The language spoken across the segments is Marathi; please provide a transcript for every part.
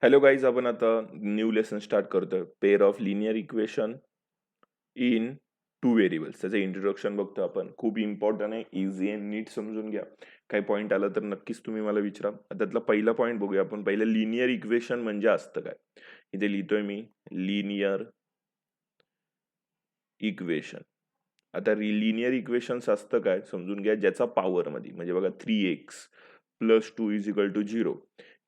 हॅलो गाईज, आपण आता न्यू लेसन स्टार्ट करतोय. Pair of linear equation in two variables. त्याचं इंट्रोडक्शन बघतो आपण. खूप इम्पॉर्टंट आहे, इझी आहे, नीट समजून घ्या. काही पॉईंट आला तर नक्कीच तुम्ही मला विचारा. त्यातला पहिला पॉईंट बघूया आपण. पहिलं लिनियर इक्वेशन म्हणजे असतं काय. इथे लिहितोय मी लिनियर इक्वेशन. आता लिनियर इक्वेशन्स असतं काय समजून घ्या, ज्याचा पॉवरमध्ये म्हणजे बघा 3x plus 2 is equal to 0,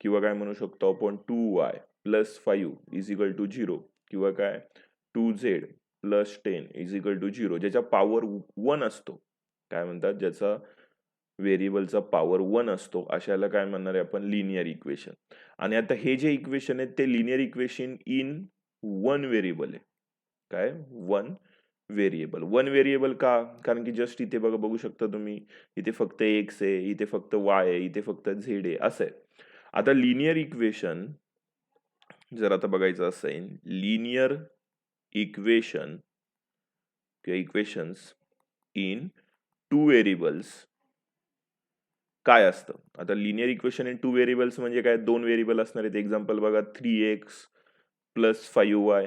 किंवा काय म्हणू शकतो आपण 2y plus 5 is equal to 0, किंवा काय 2z plus 10 is equal to 0, ज्याचा पॉवर 1 असतो. काय म्हणतात, ज्याचा व्हेरिएबलचा पॉवर 1 असतो, अशाला काय म्हणणार आहे आपण, लिनियर इक्वेशन. आणि आता हे जे इक्वेशन आहे ते linear equation in one variable आहे. काय, वन व्हेरिएबल. वन व्हेरिएबल का, कारण की जस्ट इथे बघा, बघू शकता तुम्ही, इथे फक्त एक्स आहे, इथे फक्त वाय आहे, इथे फक्त झेड आहे, असं आहे. आता लिनियर इक्वेशन जर आता बघायचं असेल, लिनियर इक्वेशन किंवा इक्वेशन्स इन टू व्हेरिएबल्स काय असतं. आता linear equation in two variables म्हणजे काय, दोन व्हेरिएबल असणार आहेत. एक्झाम्पल बघा, 3x plus 5y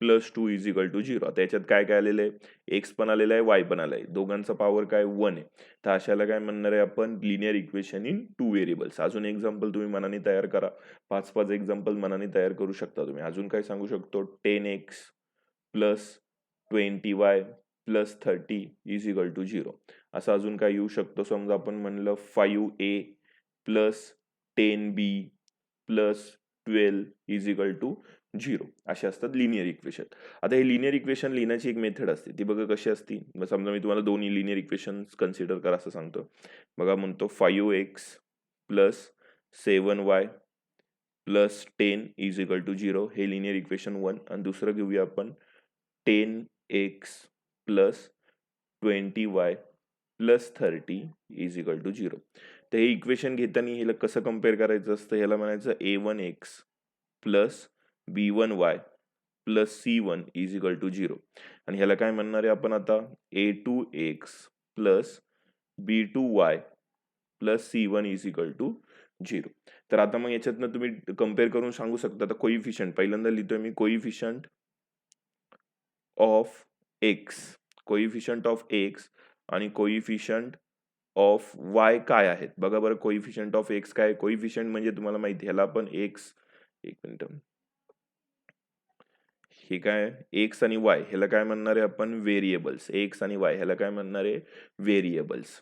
plus 2 is equal to 0. आता याच्यात काय काय आलेलं आहे, एक्स पण आलेला आहे, वाय पण आला आहे, दोघांचा पॉवर काय 1 आहे. तर अशाला काय म्हणणार आहे आपण, linear equation in two variables. अजून एक्झाम्पल तुम्ही मनाने तयार करा, 5-5 एक्झाम्पल मनाने तयार करू शकता तुम्ही. अजून काय सांगू शकतो, 10x plus 20y plus 30 is equal to 0. असं अजून काय येऊ शकतो, समजा आपण म्हणलं 5a plus 10b plus 12 is equal to 0. असे असतात लिनियर इक्वेशन. आता हे लिनियर इक्वेशन लिहिण्याची एक मेथड असते, ती बघा कशी असती. मग समजा मी तुम्हाला दोन्ही लिनियर इक्वेशन कन्सिडर करा असं सांगतो. बघा, म्हणतो 5x plus 7y plus 10 is equal to 0, हे लिनियर इक्वेशन 1. आणि दुसरं घेऊया आपण 10x plus 20y plus 30 is equal to 0. तर हे इक्वेशन घेताना ह्याला कसं कम्पेअर करायचं असतं, ह्याला म्हणायचं a1x plus b1y plus c1 is equal to 0. आणि ह्याला काय म्हणणार आहे आपण आता, a2x plus b2y plus c1 is equal to 0. तर आता मग याच्यातनं तुम्ही कम्पेअर करून सांगू शकता. आता कोइफिशियंट पहिल्यांदा लिहितोय मी, coefficient of x, coefficient of x आणि कोइफिशियंट ऑफ वाय काय आहेत बघा बरं. कोइफिशियंट ऑफ एक्स काय, कोइफिशियंट म्हणजे तुम्हाला माहिती, ह्याला आपण एक्स, एक मिनिट, हे काय एक्स आणि वाय, ह्याला काय म्हणणार आहे आपण, व्हेरिएबल्स. एक्स आणि वाय ह्याला काय म्हणणार आहे, व्हेरिएबल्स.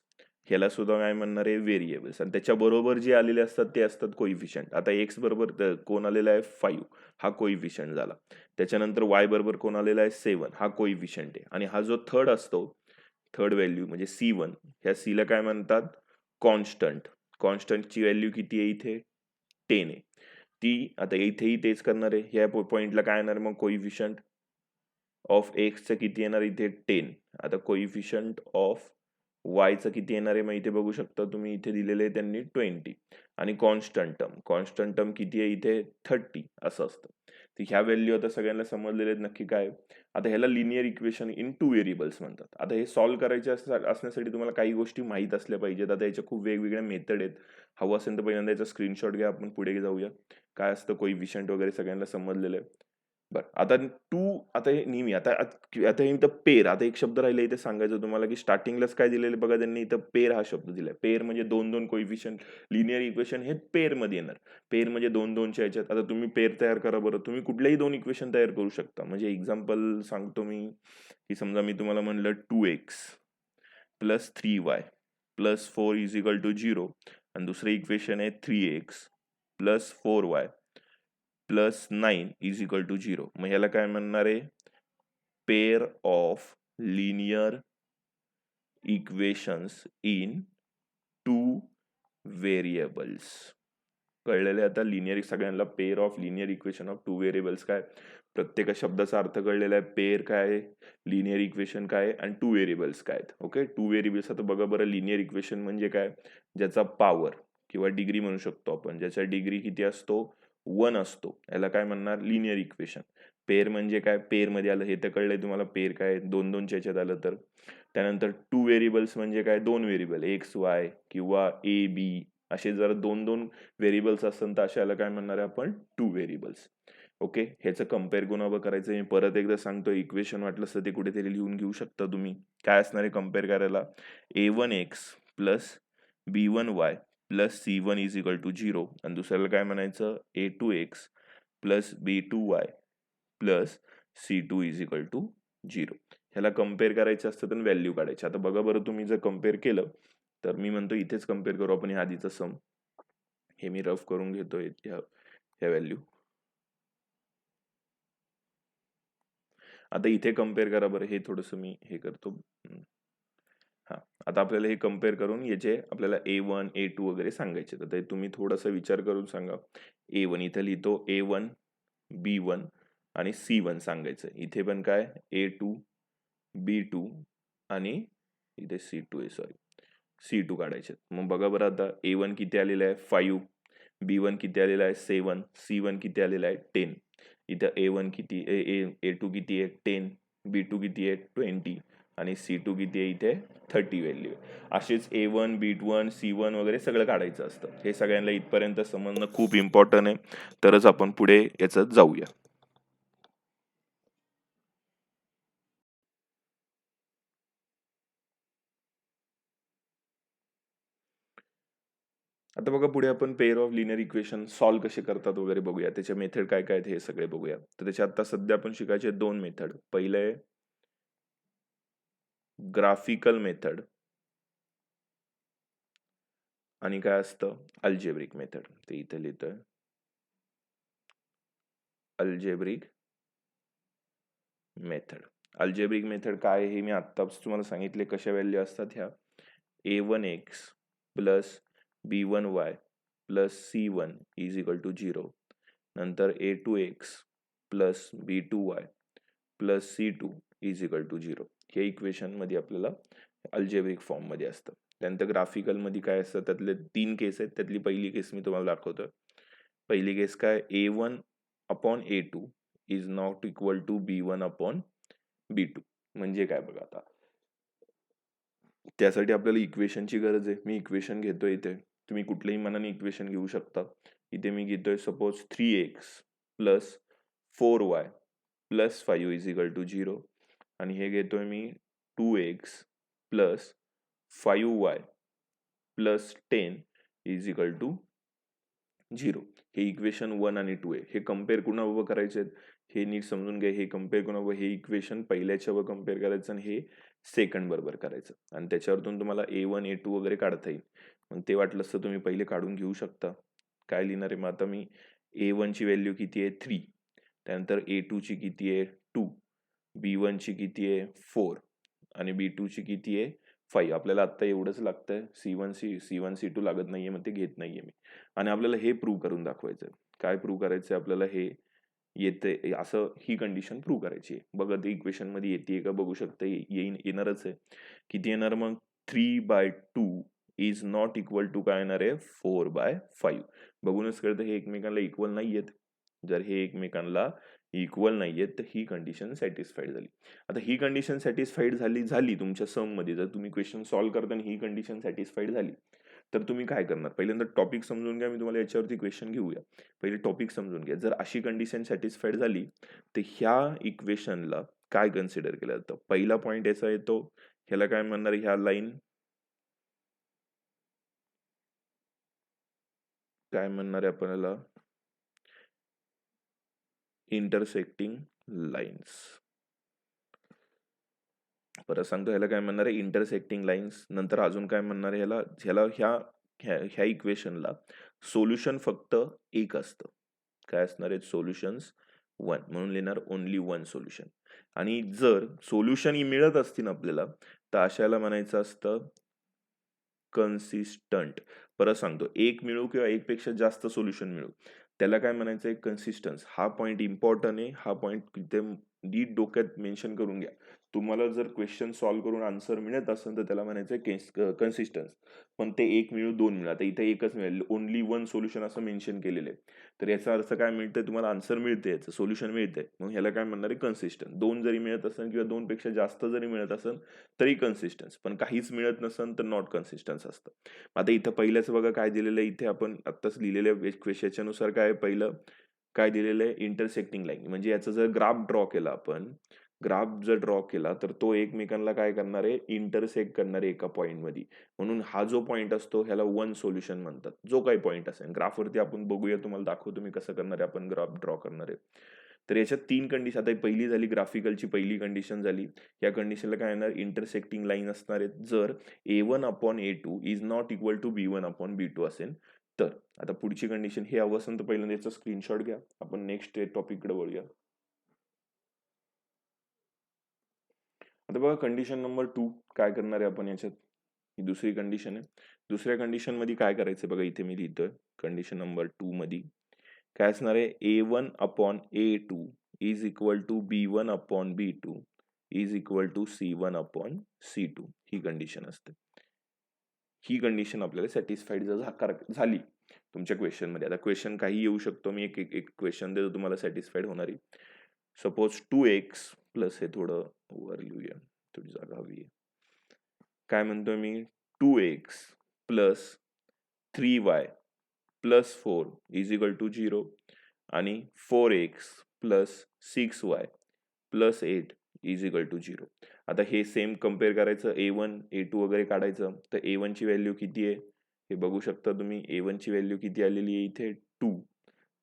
ह्याला सुद्धा काय म्हणणार आहे, व्हेरिएबल्स. आणि त्याच्या बरोबर जे आलेले असतात ते असतात कोइफिशियंट. आता एक्स बरोबर कोण आलेला आहे, 5, हा कोइफिशियंट झाला. त्याच्यानंतर वाय बरोबर कोण आलेला आहे, 7, हा कोइफिशियंट आहे. आणि हा जो थर्ड असतो, थर्ड व्हॅल्यू म्हणजे C1, ह्या सीला काय म्हणतात, कॉन्स्टंट. कॉन्स्टंटची व्हॅल्यू किती आहे इथे, 10 आहे. ती आता इथेही तेच करणार आहे. ह्या पॉइंटला काय येणार मग, कोइफिशियंट ऑफ एक्सचं किती येणार इथे, 10. आता कोइफिशियंट ऑफ वायचं किती येणार आहे, मग इथे बघू शकता तुम्ही, इथे दिलेलं आहे त्यांनी 20. आणि कॉन्स्टंट टर्म किती आहे इथे, 30 असं असतं. तर ह्या व्हॅल्यू आता सगळ्यांना समजलेले आहेत नक्की काय. आता ह्याला linear equation in two variables म्हणतात. आता हे सॉल्व्ह करायचे असण्यासाठी तुम्हाला काही गोष्टी माहीत असल्या पाहिजेत. आता याच्या खूप वेगवेगळ्या मेथड आहेत. हवं असेल तर पहिल्यांदा याचा स्क्रीनशॉट घ्या, आपण पुढे जाऊया. काय असतं कोइफिशियंट वगैरे सगळ्यांना समजलेलं आहे. बरं, आता टू, आता हे नेहमी आता आता हे इथं पेर, आता एक शब्द राहिला इथे सांगायचं तुम्हाला, की स्टार्टिंगलाच काय दिलेलं बघा, त्यांनी इथं पेर हा शब्द दिलाय. पेर म्हणजे दोन दोन कोइफिशियंट. लिनियर इक्वेशन हे पेर मध्ये येणार. पेर म्हणजे दोन दोनच्या याच्यात. आता तुम्ही पेर तयार करा बरं, तुम्ही कुठल्याही दोन इक्वेशन तयार करू शकता. म्हणजे एक्झाम्पल सांगतो मी, की समजा मी तुम्हाला म्हणलं 2x plus 3y plus 4 is equal to 0, आणि दुसरं इक्वेशन आहे 3x plus 4y plus 9 is equal to 0. मग ह्याला काय म्हणणार आहे, pair of linear equations in two variables. कळलेले आता लिनियर सगळ्यांना, pair of linear equation of two variables काय, प्रत्येक शब्दाचा अर्थ कळलेला आहे. पेअर काय आहे, लिनियर इक्वेशन काय आहे, आणि टू व्हेरिएबल्स काय आहेत. Okay, two variables. आता बघा बरं, लिनियर इक्वेशन म्हणजे काय, ज्याचा पॉवर किंवा डिग्री म्हणू शकतो आपण, ज्याचा डिग्री किती असतो, 1 असतो, याला काय म्हणणार, लिनियर इक्वेशन. पेअर म्हणजे काय, पेअर मध्ये आलं हे तर कळलंय तुम्हाला, पेअर काय, दोन दोनच्या याच्यात आलं तर. त्यानंतर टू व्हेरिएबल्स म्हणजे काय, दोन व्हेरिएबल, एक्स वाय किंवा ए बी असे जर दोन दोन व्हेरिएबल्स असतात तर अशाला काय म्हणणार आहे आपण, टू व्हेरिएबल्स. ओके, ह्याचं कम्पेअर कोणावर करायचं मी परत एकदा सांगतो. इक्वेशन वाटलं असतं ते कुठेतरी लिहून घेऊ शकता तुम्ही. काय असणार आहे कम्पेअर करायला, a1x plus b1y plus c1 is equal to 0 आणि दुसऱ्याला काय म्हणायचं, a2x plus b2y plus c2 is equal to 0. ह्याला कम्पेअर करायचं असतं तर व्हॅल्यू काढायची. आता बघा बरं, तुम्ही जर कम्पेअर केलं तर मी म्हणतो इथेच कम्पेअर करू आपण, ह्या आधीचं सम हे मी रफ करून घेतोय ह्या व्हॅल्यू. आता इथे कम्पेअर करा बरं, हे थोडंसं मी हे करतो. हा, आता आपल्याला हे कम्पेअर करून याचे आपल्याला A1 A2 वगैरे सांगायचे. तर ते तुम्ही थोडासा विचार करून सांगा. A1 इथे लिहितो, A1 B1 आणि C1 सांगायचं. इथे पण काय A2 B2 आणि इथे C2 आहे, सॉरी C2 काढायचे. मग बघा बरं, आता A1 किती आलेलं आहे 5, B1 किती आलेला आहे 7, C1 किती आलेला आहे 10. इथं A1 किती A2 किती आहे 10, B2 किती आहे 20 आणि C2 किती आहे इथे 30 व्हॅल्यू आहे. असेच A1 B1 C1 वगैरे सगळं काढायचं असतं. हे सगळ्यांना इथपर्यंत समजणं खूप इम्पॉर्टंट आहे, तरच आपण पुढे याच्यात जाऊया. आता बघा पुढे आपण pair of linear equation solve कसे करतात वगैरे बघूया. त्याचे मेथड काय काय आहेत हे सगळे बघूया. तर त्याच्या आता सध्या आपण शिकायचे दोन मेथड. पहिले आहे ग्राफिकल मेथड आणि काय असतं अल्जेब्रिक मेथड. ते इथे लिहितोय अल्जेब्रिक मेथड. अल्जेब्रिक मेथड काय हे मी आत्ताच तुम्हाला सांगितले कशा व्हॅल्यू असतात ह्या. a1x plus b1y plus c1 is equal to 0. नंतर a2x plus b2y plus c2 is equal to 0. हे इक्वेशन मध्ये आपल्याला अल्जेब्रिक फॉर्म मध्ये असतं. त्यानंतर ग्राफिकल मध्ये काय असतं, त्यातले 3 केस आहेत. त्यातली पहिली केस मी तुम्हाला दाखवतोय. पहिली केस काय, a1 upon a2 is not equal to b1 upon b2. म्हणजे काय बघा, आता त्यासाठी आपल्याला इक्वेशनची गरज आहे. मी इक्वेशन घेतोय इथे, तुम्ही कुठल्याही मनाने इक्वेशन घेऊ शकता. इथे मी घेतोय suppose 3x plus 4y plus 5 is equal to 0 आणि हे घेतोय मी 2x plus 5y plus 10 is equal to 0. हे इक्वेशन 1 आणि 2 आहे. हे कम्पेअर कुणाबरोबर करायचे आहेत हे नीट समजून घ्या. हे कम्पेअर कुणाबरोबर, हे इक्वेशन पहिल्याच्यावर कम्पेअर करायचं आणि हे सेकंड बरोबर करायचं आणि त्याच्यावरतून तुम्हाला A1 A2 वगैरे काढता येईल. मग ते वाटलं असतं तुम्ही पहिले काढून घेऊ शकता. काय लिहिणार आहे मग आता मी, A1 ची व्हॅल्यू किती आहे 3, त्यानंतर A2 ची किती आहे 2, B1 ची किती आहे 4 आणि B2 ची किती आहे 5. आपल्याला आता एवढंच लागतंय. C1 C2 लागत नाहीये, मग ते घेत नाहीये मी. आणि आपल्याला हे प्रूव्ह करून दाखवायचं. काय प्रूव्ह करायचंय आपल्याला, हे येते असं ही कंडिशन प्रूव्ह करायची आहे. बघा ते इक्वेशन मध्ये येते का बघू शकता, येणारच आहे. किती येणार मग, 3/2 इज नॉट इक्वल टू काय येणार आहे 4/5. बघूनच कळतं हे एकमेकांना इक्वल नाहीयेत. जर हे एकमेकांना इक्वल नाहीयेत तर ही कंडिशन सॅटिस्फाईड झाली. आता ही कंडिशन सॅटिस्फाईड झाली तुमच्या सम मध्ये. जर तुम्ही क्वेश्चन सॉल्व्ह करताना ही कंडिशन सॅटिस्फाईड झाली तर तुम्ही काय करणार, पहिल्यांदा टॉपिक समजून घ्या. मी तुम्हाला याच्यावरती क्वेश्चन घेऊया. पहिले टॉपिक समजून घ्या. जर अशी कंडिशन सॅटिस्फाईड झाली तर ह्या इक्वेशनला काय कन्सिडर केलं जातं. पहिला पॉइंट याचा येतो, ह्याला काय म्हणणार, ह्या लाईन काय म्हणणार आहे आपल्याला, इंटरसेक्टिंग लाईन्स. परत सांगतो, ह्याला काय म्हणणार आहे इंटरसेक्टिंग लाईन्स. नंतर अजून काय म्हणणार आहे ह्याला, ह्या इक्वेशनला सोल्युशन फक्त एक असतं. काय असणार आहे सोल्युशन्स 1, म्हणून लिहिणार ओनली 1 सोल्युशन. आणि जर सोल्युशन मिळत असतील आपल्याला तर अशाला म्हणायचं असतं कन्सिस्टंट. परत सांगतो, एक मिळू किंवा एक पेक्षा जास्त सोल्युशन मिळू त्याला काय म्हणायचं आहे कन्सिस्टन्स. हा पॉइंट इम्पॉर्टंट आहे. हा पॉइंट नीट डोक्यात मेन्शन करून घ्या. तुम्हाला जर क्वेश्चन सॉल्व्ह करून आन्सर मिळत असेल तर त्याला म्हणायचं कन्सिस्टन्स. पण ते 1 मिळू 2 मिळू, आता इथे एकच मिळेल, ओनली वन सोल्युशन असं मेन्शन केलेलं आहे. तर याचा अर्थ काय मिळतंय, तुम्हाला आन्सर मिळते, याचं सोल्युशन मिळतंय, मग ह्याला काय म्हणणार आहे, कन्सिस्टन्ट. 2 जरी मिळत असेल किंवा 2 पेक्षा जास्त जरी मिळत असेल तरी कन्सिस्टन्स, पण काहीच मिळत नसेल तर नॉट कन्सिस्टन्स असतं. आता इथं पहिल्याच बघा काय दिलेलं आहे, इथे आपण आत्ताच लिहिलेल्या क्वेश्चननुसार काय पहिलं काय दिलेलं आहे, इंटरसेक्टिंग लाईन. म्हणजे याचा जर ग्राफ ड्रॉ केला आपण, ग्राफ जर ड्रॉ केला तर तो एकमेकांना काय करणार आहे, इंटरसेक्ट करणार आहे एका पॉईंटमध्ये. म्हणून हा जो पॉईंट असतो ह्याला वन सोल्युशन म्हणतात. जो काही पॉईंट असेल ग्राफवरती आपण बघूया, तुम्हाला दाखवतो मी कसं करणार आहे आपण ग्राफ ड्रॉ करणार आहे. तर याच्यात 3 कंडिशन, आता पहिली झाली ग्राफिकलची पहिली कंडिशन झाली. या कंडिशनला काय येणार, इंटरसेक्टिंग लाईन असणार आहेत जर A1/A2 is not equal to B1/B2 असेल तर. आता पुढची कंडिशन हे हवं असेल तर पहिल्यांदा याचा स्क्रीनशॉट घ्या, आपण नेक्स्ट टॉपिककडे वळूया. आता बघा कंडिशन नंबर 2 काय करणार आहे आपण याच्यात, ही दुसरी कंडिशन आहे. दुसऱ्या कंडिशन मध्ये काय करायचं बघा, इथे मी लिहितोय कंडिशन नंबर 2 मध्ये काय असणार आहे, A1/A2 is equal to B1/B2 is equal to C1/C2. ही कंडिशन असते. ही कंडिशन आपल्याला सॅटिस्फाईड जर झाली तुमच्या क्वेश्चन मध्ये, आता क्वेश्चन काही येऊ शकतो, मी एक एक क्वेश्चन देतो तुम्हाला सॅटिस्फाईड होणारी. सपोज 2x प्लस, हे थोडं वर लिहूया, थोडी जागा हवी आहे. काय म्हणतोय मी, 2x plus 3y plus 4 is equal to 0 आणि 4x plus 6y plus 8 is equal to 0. आता हे सेम कम्पेअर करायचं, A1 A2 वगैरे काढायचं. तर A1 ची व्हॅल्यू किती आहे हे बघू शकता तुम्ही. A1 ची व्हॅल्यू किती आलेली आहे इथे 2.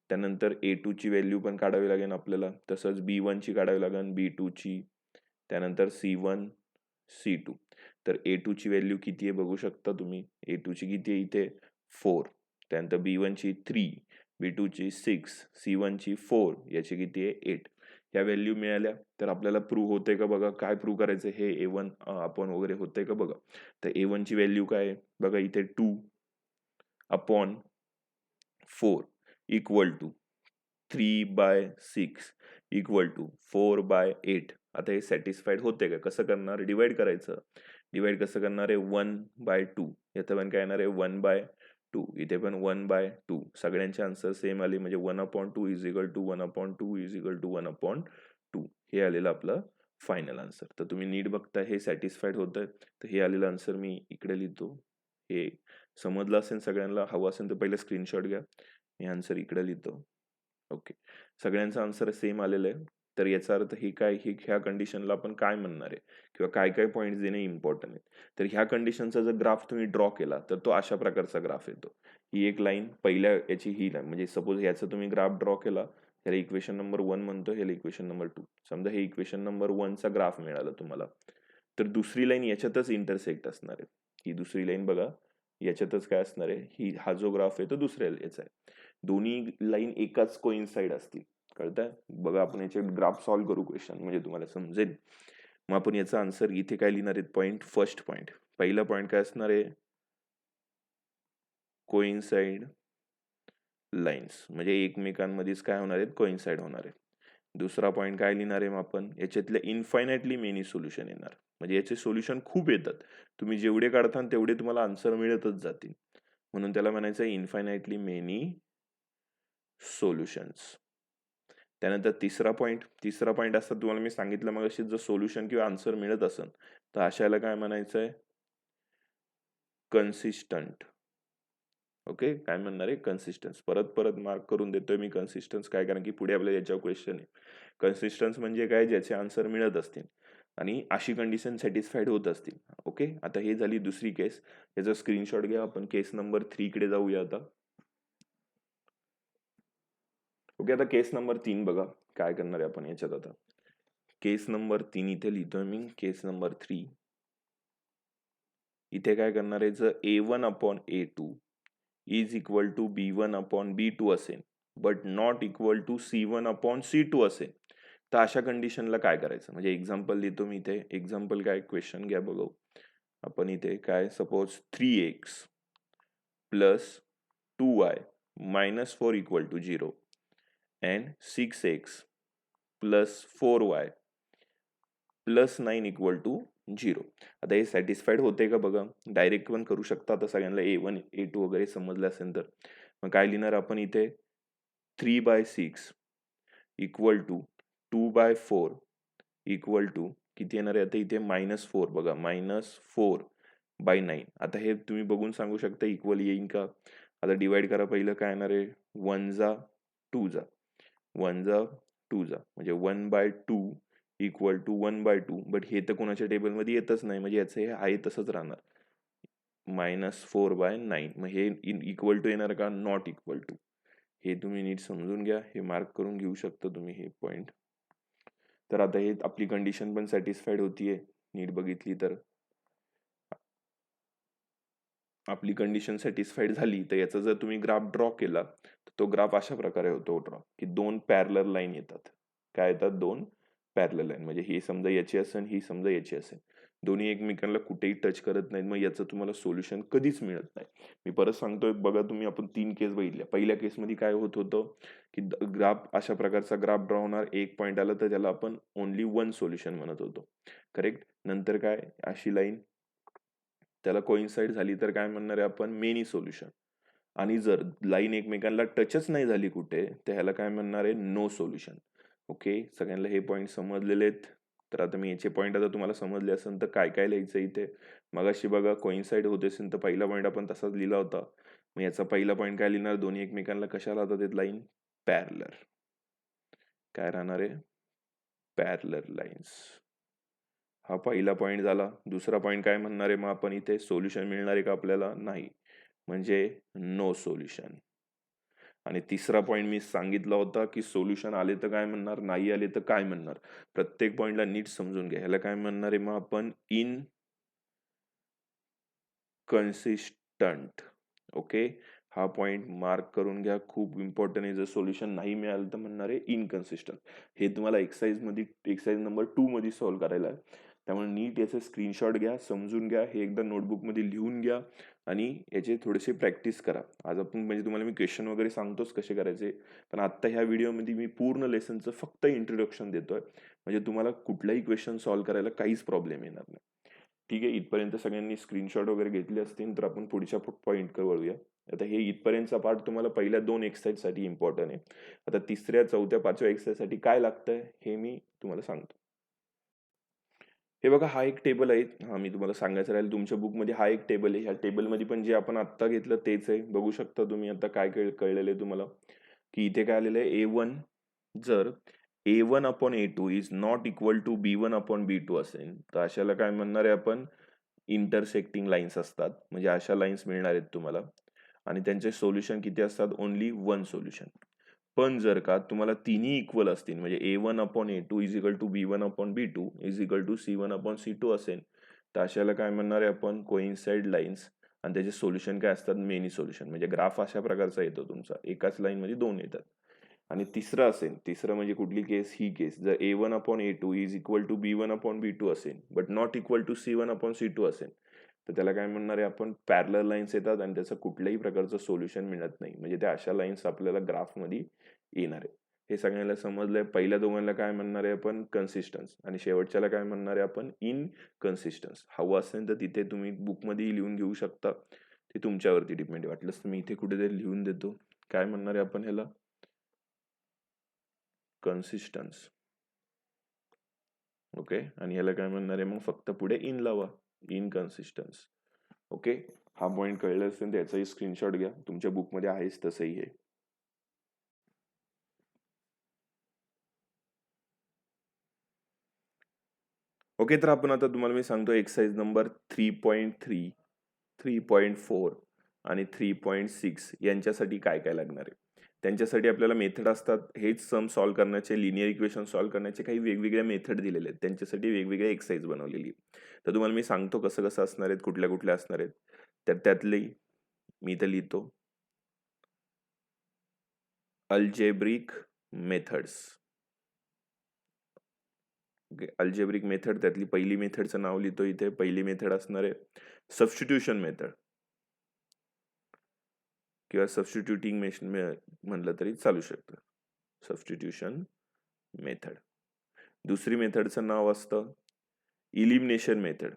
त्यानंतर A2 ची व्हॅल्यू पण काढावी लागेल आपल्याला, तसंच B1 ची काढावी लागेल, B2 ची, त्यानंतर C1 C2. तर A2 ची व्हॅल्यू किती आहे बघू शकता तुम्ही. A2 ची किती आहे इथे 4, त्यानंतर B1 ची 3, B2 ची 6, C1 ची 4, याची किती आहे 8. या व्हॅल्यू मिळाल्या तर आपल्याला प्रूव्ह होते का बघा, काय प्रूव्ह करायचं हे A1 आपण वगैरे होते का बघा. तर A1 ची व्हॅल्यू काय आहे बघा इथे 2/4 इक्वल टू 3/6 इक्वल टू 4/8. आता हे सॅटिस्फाईड होते का, कसं करणार, डिवाइड करायचं. डिवाइड कसं करणार आहे, 1/2. इथे पण काय येणार आहे 1/2, इथे पण 1/2. सगळ्यांचे आन्सर सेम आले, म्हणजे 1/2 is equal to 1/2 is equal to 1/2. हे आलेलं आपलं फायनल आन्सर. तर तुम्ही नीट बघता हे सॅटिस्फाईड होतं. तर हे आलेलं आन्सर मी इकडे लिहितो. हे समजलं असेल सगळ्यांना, हवं असेल तर पहिलं स्क्रीनशॉट घ्या, मी आन्सर इकडे लिहितो. ओके, सगळ्यांचं आन्सर सेम आलेलं आहे. तर याचा अर्थ हे काय, हे ह्या कंडिशनला आपण काय म्हणणार आहे किंवा काय काय पॉईंट्स देणे इम्पॉर्टंट आहे. तर ह्या कंडिशनचा जर ग्राफ तुम्ही ड्रॉ केला तर तो अशा प्रकारचा ग्राफ येतो. ही एक लाईन पहिल्या याची, ही लाईन म्हणजे सपोज याचा तुम्ही ग्राफ ड्रॉ केला, ह्याला इक्वेशन नंबर 1 म्हणतो, ह्याला इक्वेशन नंबर 2. समजा हे इक्वेशन नंबर 1 चा ग्राफ मिळाला तुम्हाला, तर दुसरी लाईन याच्यातच इंटरसेक्ट असणार आहे. ही दुसरी लाईन बघा याच्यातच काय असणार आहे, ही हा जो ग्राफ आहे तो दुसऱ्या याचा आहे. दोन्ही लाईन एकाच कोइन्साइड असतील, कळतंय बघा. आपण याचे ग्राफ सॉल्व्ह करू क्वेश्चन, म्हणजे तुम्हाला समजेल. मग आपण याचा आन्सर इथे काय लिहिणार आहेत, पॉईंट, फर्स्ट पॉईंट, पहिला पॉईंट काय असणार आहे, कोइन्साइड लाईन्स, म्हणजे एकमेकांमध्येच काय होणार आहेत, कोइन्साइड होणार आहेत. दुसरा पॉईंट काय लिहिणार आहे मग आपण, याच्यातले इन्फायनाइटली मेनी सोल्युशन येणार, म्हणजे याचे सोल्युशन खूप येतात. तुम्ही जेवढे काढता तेवढे तुम्हाला आन्सर मिळतच जातील, म्हणून त्याला म्हणायचं इन्फायनाइटली मेनी सोल्युशन्स. त्यानंतर तिसरा पॉईंट असं तुम्हाला मी सांगितलं मग अशी, जर सोल्युशन किंवा आन्सर मिळत असेल तर अशाला काय म्हणायचं आहे, कन्सिस्टंट. ओके, काय म्हणणार आहे, कन्सिस्टन्स. परत परत मार्क करून देतोय मी कन्सिस्टन्स काय, कारण की पुढे आपल्याला याच्यावर क्वेश्चन आहे. कन्सिस्टन्स म्हणजे काय, ज्याचे आन्सर मिळत असतील आणि अशी कंडिशन सॅटिस्फाईड होत असतील. ओके, आता हे झाली दुसरी केस, याचा स्क्रीनशॉट घ्या. आपण केस नंबर 3 कडे जाऊया आता. ओके, आता केस नंबर 3 बघा काय करणार आहे आपण याच्यात. आता केस नंबर 3 इथे लिहितोय मी, केस नंबर 3 इथे काय करणार आहे, जर A1/A2 is equal to B1/B2 असेल but not equal to C1/C2 असेल, तर अशा कंडिशनला काय करायचं. म्हणजे एक्झाम्पल देतो मी इथे. एक्झाम्पल काय, क्वेश्चन घ्या बघू आपण. इथे काय, suppose 3x plus 2y minus 4 equal to 0 and 6x plus 4y +9 equal to 0. आता हे सॅटिस्फाईड होते का बघा. डायरेक्ट पण करू शकता आता सगळ्यांना A1 A2 वगैरे समजलं असेल तर. मग काय लिहिणार आपण इथे 3/6 इक्वल टू 2/4 इक्वल टू किती येणार आहे आता इथे -4 बघा -4/9. आता हे तुम्ही बघून सांगू शकता इक्वल येईन का. आता डिवाइड करा. पहिलं काय येणार आहे 1 जा 2 जा 1 जा 2 जा म्हणजे 1/2 इक्वल टू 1/2. बट हे तर कोणाच्या टेबलमध्ये येतच नाही म्हणजे याचं हे आहे तसंच राहणार -4/9. मग हे इक्वल टू येणार का नॉट इक्वल टू. हे तुम्ही नीट समजून घ्या. हे मार्क करून घेऊ शकता तुम्ही हे पॉइंट. तर आता हे आपली कंडिशन पण सॅटिस्फाईड होतीये नीट बघितली तर. आपली कंडिशन सॅटिस्फाईड झाली तर याचा जर तुम्ही ग्राफ ड्रॉ केला तर तो ग्राफ अशा प्रकारे होतो ड्रॉ की 2 पॅरलल लाईन येतात. काय येतात 2 पॅरलल लाईन म्हणजे ही समजा याची असेल ही समजा याची असेल. दोन्ही एकमेकांना कुठेही टच करत नाहीत. मग याचं तुम्हाला सोल्युशन कधीच मिळत नाही. मी परत सांगतोय बघा तुम्ही आपण 3 केस बघितल्या. पहिल्या केसमध्ये काय होत होतं की ग्राफ अशा प्रकारचा ग्राफ ड्रॉ होणार. एक पॉईंट आला तर त्याला आपण ओनली 1 सोल्युशन म्हणत होतो. करेक्ट. नंतर काय अशी लाईन त्याला कोइन्साइड झाली तर काय म्हणणार आहे आपण मेनी सोल्युशन. आणि जर लाईन एकमेकांना टचच नाही झाली कुठे तर ह्याला काय म्हणणार आहे नो सोल्युशन. ओके. सगळ्यांना हे पॉईंट समजलेले आहेत. तर आता मी याचे पॉईंट आता तुम्हाला समजले असेल तर काय काय लिहायचं इथे. मगाशी बघा कोइन्साइड होत असेल तर पहिला पॉईंट आपण तसाच लिहिला होता. मग याचा पहिला पॉईंट काय लिहिणार दोन्ही एकमेकांना कशा राहतात लाईन पॅरलर. काय राहणार आहे पॅरलर लाईन्स. हा पहिला पॉईंट झाला. दुसरा पॉईंट काय म्हणणार आहे मग आपण इथे सोल्युशन मिळणार आहे का आपल्याला नाही म्हणजे नो सोल्युशन. आणि तिसरा पॉईंट मी सांगितला होता की सोल्युशन आले तर काय म्हणणार नाही आले तर काय म्हणणार. प्रत्येक पॉईंटला नीट समजून घ्या. ह्याला काय म्हणणार आहे मग आपण इनकन्सिस्टंट. ओके. हा पॉईंट मार्क करून घ्या. खूप इम्पॉर्टंट आहे. जर सोल्युशन नाही मिळालं तर म्हणणार आहे इनकन्सिस्टंट. हे तुम्हाला एक्सरसाइज नंबर 2 मध्ये सॉल्व्ह करायला आहे. त्यामुळे नीट याचे स्क्रीनशॉट घ्या समजून घ्या. हे एकदा नोटबुकमध्ये लिहून घ्या आणि याचे थोडेसे प्रॅक्टिस करा. आज आपण म्हणजे तुम्हाला मी क्वेश्चन वगैरे सांगतोच कसे करायचे. पण आत्ता ह्या व्हिडिओमध्ये मी पूर्ण लेसनचं फक्त इंट्रोडक्शन देतोय. म्हणजे तुम्हाला कुठलाही क्वेश्चन सॉल्व्ह करायला काहीच प्रॉब्लेम येणार नाही. ठीक आहे. इथपर्यंत सगळ्यांनी स्क्रीनशॉट वगैरे घेतले असतील तर आपण पुढच्या पॉईंटकडे वळूया. आता हे इथपर्यंतचा पार्ट तुम्हाला पहिल्या 2 एक्सरसाइजसाठी इम्पॉर्टंट आहे. आता तिसऱ्या 4थ्या 5व्या एक्सरसाइजसाठी काय लागतंय हे मी तुम्हाला सांगतो. हे बघा हा एक टेबल आहे. हा मी तुम्हाला सांगायचं राहील तुमच्या बुकमध्ये हा एक टेबल आहे. ह्या टेबलमध्ये पण जे आपण आत्ता घेतलं तेच आहे. बघू शकता तुम्ही आता काय कळलेलं आहे तुम्हाला की इथे काय आलेलं आहे A1 जर A1/A2 is not equal to B1/B2 असेल तर अशाला काय म्हणणार आहे आपण इंटरसेक्टिंग लाईन्स असतात. म्हणजे अशा लाईन्स मिळणार आहेत तुम्हाला आणि त्यांचे सोल्युशन किती असतात ओनली 1 सोल्युशन. पण जर का तुम्हाला तिन्ही इक्वल असतील म्हणजे A1/A2 is equal to B1/B2 is equal to C1/C2 असेल तर अशाला काय म्हणणार आहे आपण कोइन्साइड लाईन्स आणि त्याचे सोल्युशन काय असतात मेनी सोल्युशन. म्हणजे ग्राफ अशा प्रकारचा येतो तुमचा. एकाच लाईन मध्ये 2 येतात. आणि तिसरं असेल तिसरं म्हणजे कुठली केस ही केस जर A1/A2 is equal to B1/B2 असेल but not equal to C1/C2 असेल तर त्याला काय म्हणणार आहे आपण पॅरलल लाईन्स येतात आणि त्याचं कुठल्याही प्रकारचं सोल्युशन मिळत नाही. म्हणजे त्या अशा लाईन्स आपल्याला ग्राफमध्ये येणार आहे. हे सगळ्यांना समजलंय. पहिल्या दोघांना काय म्हणणार आहे आपण कन्सिस्टन्स आणि शेवटच्याला काय म्हणणार आहे आपण इनकन्सिस्टन्स. हवं असेल तर तिथे तुम्ही बुकमध्येही लिहून घेऊ शकता. ते तुमच्यावरती डिपेंड. वाटलंच तर मी इथे कुठेतरी लिहून देतो. काय म्हणणार आहे आपण ह्याला कन्सिस्टन्स. ओके. आणि ह्याला काय म्हणणार आहे मग फक्त पुढे इन लावा इनकन्सिस्टन्स. ओके. हा पॉईंट कळला असेल तर याचाही स्क्रीनशॉट घ्या. तुमच्या बुकमध्ये आहेच तसंही आहे. ओके. तर आपण आता तुम्हाला मी सांगतो एक्सरसाइज नंबर 3.3 3.4 आणि 3.6 यांच्यासाठी काय काय लागणार आहे. त्यांच्यासाठी आपल्याला मेथड असतात. हेच सम सॉल्व्ह करण्याचे लिनियर इक्वेशन सॉल्व्ह करण्याचे काही वेगवेगळ्या मेथड दिलेले आहेत. त्यांच्यासाठी वेगवेगळे एक्सरसाइज बनवलेली. तर तुम्हाला मी सांगतो कसं कसं असणार आहेत कुठल्या कुठल्या असणार आहेत. तर त्यातले मी इथं लिहितो अल्जेब्रिक मेथड्स. अल्जेब्रिक मेथड त्यातली पहिली मेथडचं नाव लिहितो इथे. पहिली मेथड असणार आहे सबस्टिट्यूशन मेथड किंवा सबस्टिट्युटिंग म्हणलं तरी चालू शकतं. Substitution method. दुसरी मेथडचं नाव असतं इलिमिनेशन मेथड,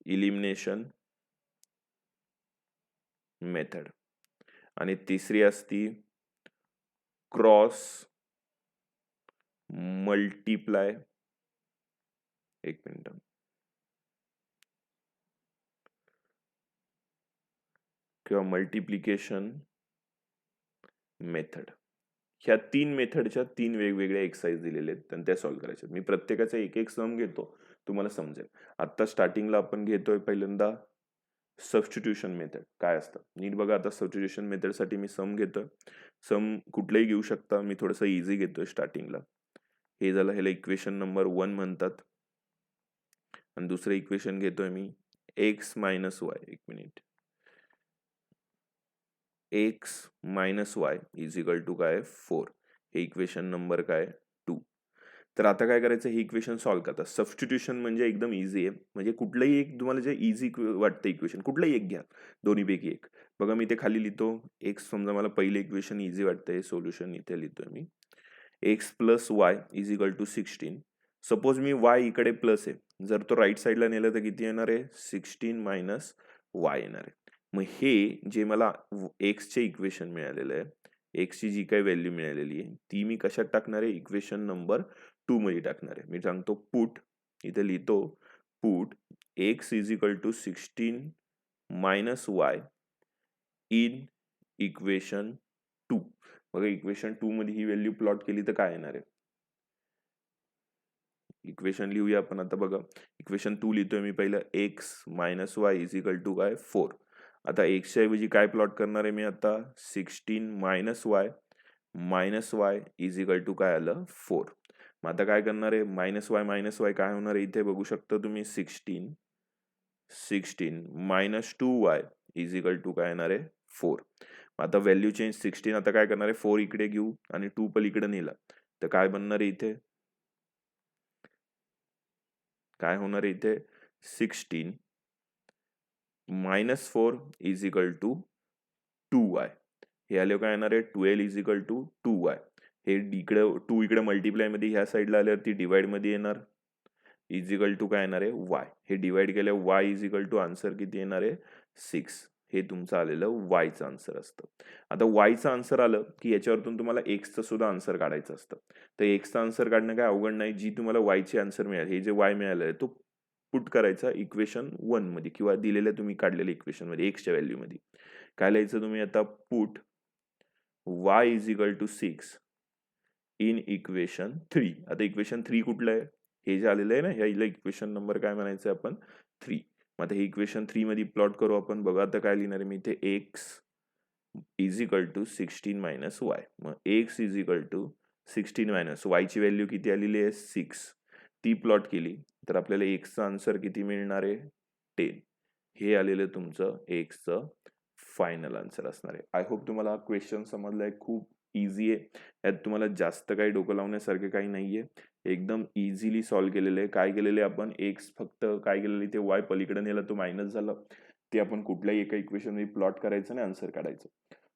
इलिमिनेशन मेथड, आणि तिसरी असती क्रॉस मल्टिप्लाय, एक मिनिट, किंवा मल्टिप्लिकेशन मेथड. ह्या 3 मेथडच्या 3 वेगवेगळ्या एक्सरसाइज दिलेले आहेत आणि त्या सॉल्व्ह करायच्या. मी प्रत्येकाचा एक एक सम घेतो, तुम्हाला समजेल. आता स्टार्टिंगला आपण घेतोय पहिल्यांदा सबस्टिट्यूशन मेथड. काय असतं नीट बघा. आता सबस्टिट्यूशन मेथडसाठी मी सम घेतोय. सम कुठलंही घेऊ शकता, मी थोडंसं इझी घेतोय स्टार्टिंगला. हे झालं, ह्याला इक्वेशन नंबर 1 म्हणतात. आणि दुसरं इक्वेशन घेतोय मी एक्स मायनस वाय, एक मिनिट, x minus y is equal to काय 4. हे इक्वेशन नंबर काय 2. तर आता काय करायचं, हे इक्वेशन सॉल्व्ह करतात. सबस्टिट्यूशन म्हणजे एकदम इझी आहे. म्हणजे कुठलंही एक तुम्हाला जे इझी वाटतं इक्वेशन कुठलंही एक घ्या, दोन्हीपैकी एक. बघा मी ते खाली लिहितो. एक्स समजा मला पहिले इक्वेशन इझी वाटतंय, सोल्युशन इथे लिहितोय मी. X plus y is equal to 16. Suppose मी वाय इकडे प्लस आहे, जर तो राईट साईडला नेलं तर किती येणार आहे, 16 मायनस वाय येणार आहे. मग हे जे मला एक्सचे इक्वेशन मिळालेलं आहे, एक्सची जी काही व्हॅल्यू मिळालेली आहे ती मी कशात टाकणार आहे, इक्वेशन नंबर 2 मध्ये टाकणार आहे. मी सांगतो पुट, इथे लिहितो put x is equal to 16 minus y in equation 2. बघा इक्वेशन 2 मध्ये ही व्हॅल्यू प्लॉट केली तर काय येणार आहे, इक्वेशन लिहूया आपण. आता बघा इक्वेशन 2 लिहितोय मी पहिलं, x minus y is equal to काय 4. आता एक्सच्या ऐवजी काय प्लॉट करणार आहे मी आता, 16 minus y is equal to काय आलं 4. मग आता काय करणार आहे, मायनस वाय काय होणार आहे, इथे बघू शकता तुम्ही 16 minus 2y is equal to काय येणार आहे 4. आता व्हॅल्यू चेंज, 16 आता काय करणार आहे 4 इकडे घेऊ आणि 2 पलीकडे नेला तर काय बनणार आहे, इथे काय होणार आहे, इथे 16 minus 4 is equal to 2y. हे आले काय येणार आहे 12 इज इक्वल टू 2y. हे इकडे 2 इकडे मल्टिप्लाय मध्ये ह्या साईडला आल्यावरती डिवाइड मध्ये येणार, इज इक्वल टू काय येणार आहे y. हे डिवाइड केल्या y is equal to answer किती येणार आहे 6. हे तुमचं आलेलं वायचं आन्सर असतं. आता वायचं आन्सर आलं की याच्यावरतून तुम्हाला एक्सचं सुद्धा आन्सर काढायचं असतं. तर एक्सचं आन्सर काढणं काय अवघड नाही. जी तुम्हाला वायची आन्सर मिळाल, हे जे वाय मिळालं आहे तो पुट करायचा इक्वेशन 1 मध्ये किंवा दिलेल्या तुम्ही काढलेल्या इक्वेशन मध्ये एक्सच्या व्हॅल्यू मध्ये. काय लिहायचं तुम्ही आता, put y is equal to 6 in equation 3. आता इक्वेशन 3 कुठलं आहे, हे जे आलेलं आहे ना, ह्याला इक्वेशन नंबर काय म्हणायचं आपण 3. मग आता हे इक्वेशन 3 मध्ये प्लॉट करू आपण. बघा आता काय लिहिणार आहे मी इथे, x is equal to 16 minus y. मग x is equal to 16 minus वायची व्हॅल्यू किती आलेली आहे 6. ती प्लॉट केली तर आपल्याला एक्सचा आन्सर किती मिळणार आहे 10. हे आलेलं तुमचं एक्सचं फायनल आन्सर असणार आहे. आय होप तुम्हाला हा क्वेश्चन समजलाय. खूप इझी आहे, यात तुम्हाला जास्त काही डोकं लावण्यासारखे काही नाहीये. एकदम इझिली सॉल्व्ह केलेलं आहे. काय केलेलं आहे आपण, एक्स फक्त काय केलेलं ते वाय पलीकडे नेला, तो मायनस झाला. ते आपण कुठल्याही एका इक्वेशन मध्ये प्लॉट करायचं आणि आन्सर काढायचं.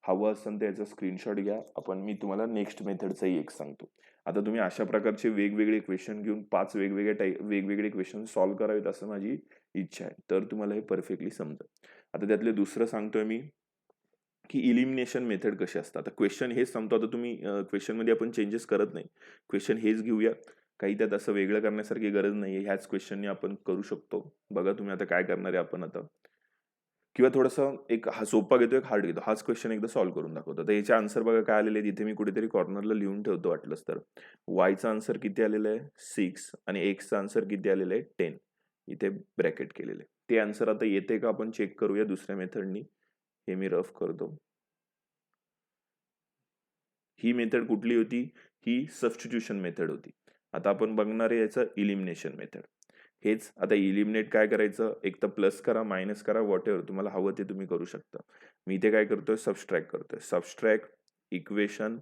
हवं असेल तर याचा स्क्रीनशॉट घ्या. मी तुम्हाला नेक्स्ट मेथडचाही एक सांगतो. आता तुम्ही अशा प्रकारचे वेगवेगळे क्वेश्चन घेऊन 5 वेगवेगळे क्वेश्चन सॉल्व्ह करावेत असं माझी इच्छा आहे. तर तुम्हाला हे परफेक्टली समजेल. आता त्यातले दुसरं सांगतोय मी की इलिमिनेशन मेथड कशी असतात. आता क्वेश्चन हेच सांगतो. आता तुम्ही क्वेश्चन मध्ये आपण चेंजेस करत नाही, क्वेश्चन हेच घेऊया. काही त्यात असं वेगळं करण्यासारखी गरज नाहीये. ह्याच क्वेश्चनने आपण करू शकतो. बघा तुम्ही आता काय करणार आहे आपण आता, किंवा थोडंसं एक हा सोपा घेतो, एक हार्ड घेतो. हाच क्वेश्चन एकदा सॉल्व्ह करून दाखवतो. तर याचे आन्सर बघा काय आलेले आहेत. इथे मी कुठेतरी कॉर्नरला लिहून ठेवतो वाटलंच तर. वायचा आन्सर किती आलेलं आहे 6 आणि एक्सचा आन्सर किती आलेलं आहे 10. इथे ब्रॅकेट केलेले. ते आन्सर आता येते का आपण चेक करूया दुसऱ्या मेथडनी. हे मी रफ करतो. ही मेथड कुठली होती, ही सबस्टिट्यूशन मेथड होती. आता आपण बघणार आहे याचं इलिमिनेशन मेथड. हेच आता इलिमिनेट काय करायचं, एक तर प्लस करा, मायनस करा, व्हॉट एव्हर तुम्हाला हवं ते तुम्ही करू शकता. मी इथे काय करतोय, सबस्ट्रॅक्ट करतोय. Subtract equation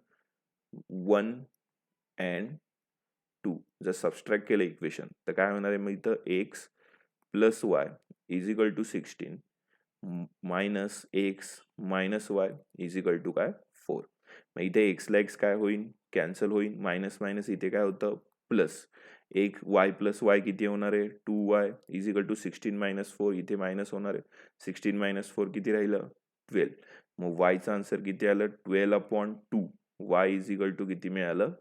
1 and 2. जर सबस्ट्रॅक्ट केलं इक्वेशन तर काय होणार आहे, मग इथं x plus y is equal to 16 minus x minus y is equal to काय 4. मग इथे एक्स ला एक्स काय होईल, कॅन्सल होईल, मायनस मायनस इथे काय होतं प्लस एक वाय प्लस वाय किती होणार आहे 2y इज इक्वल टू 16 - 4 इथे मायनस होणार आहे 16 - 4 किती राहिलं 12 मग वायचा आन्सर किती आलं 12/2 वाय इज इक्वल टू किती मिळालं